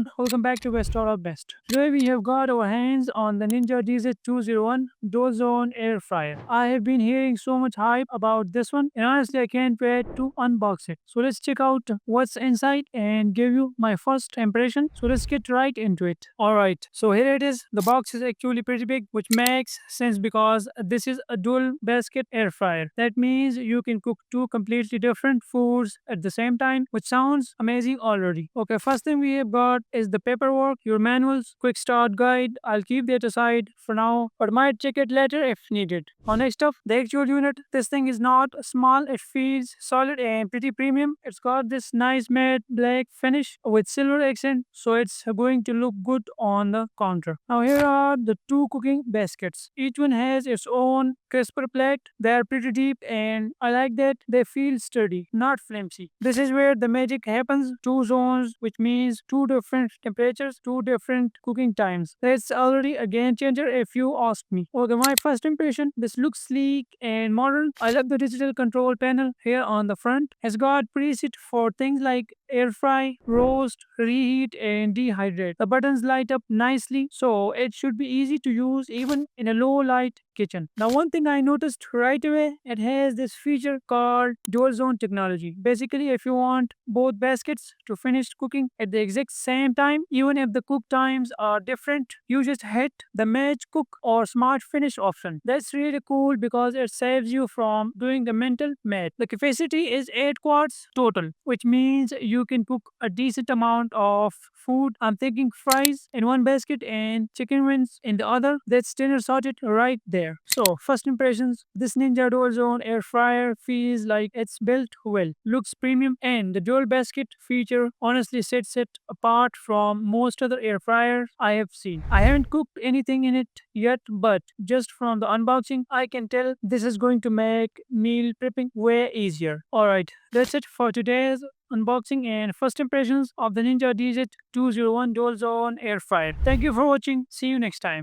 everyone, welcome back to Best or Best. Today we have got our hands on the Ninja DZ201 Dual Zone Air Fryer. I have been hearing so much hype about this one, and honestly I can't wait to unbox it. So let's check out what's inside and give you my first impression. So let's get right into it. Alright, so here it is. The box is actually pretty big, which makes sense because this is a dual basket air fryer. That means you can cook two completely different foods at the same time, which sounds amazing already. Okay, first thing we have got is the paperwork, your manuals, quick start guide. I'll keep that aside for now, but might check it later if needed. On next up, the actual unit. This thing is not small, it feels solid and pretty premium. It's got this nice matte black finish with silver accent, so it's going to look good on the counter. Now here are the two cooking baskets. Each one has its own crisper plate. They are pretty deep and I like that they feel sturdy, not flimsy. This is where the magic happens. Two zones, which means two different temperatures, two different cooking times. That's already a game changer if you ask me. Okay, my first impression, this looks sleek and modern. I love the digital control panel here on the front. It's got preset for things like air fry, roast, reheat, and dehydrate. The buttons light up nicely, so it should be easy to use even in a low light kitchen. Now, one thing I noticed right away, it has this feature called dual zone technology. Basically, if you want both baskets to finish cooking at the exact same time, even if the cook times are different, you just hit the match cook or smart finish option. That's really cool because it saves you from doing the mental math. The capacity is 8 quarts total, which means you can cook a decent amount of food. I'm thinking fries in one basket and chicken wings in the other. That's dinner sorted right there. So, first impressions, this Ninja Dual Zone air fryer feels like it's built well, looks premium, and the dual basket feature honestly sets it apart from most other air fryers I have seen. I haven't cooked anything in it yet, but just from the unboxing, I can tell this is going to make meal prepping way easier. Alright, that's it for today's unboxing and first impressions of the Ninja DZ201 Dual Zone Air Fryer. Thank you for watching. See you next time.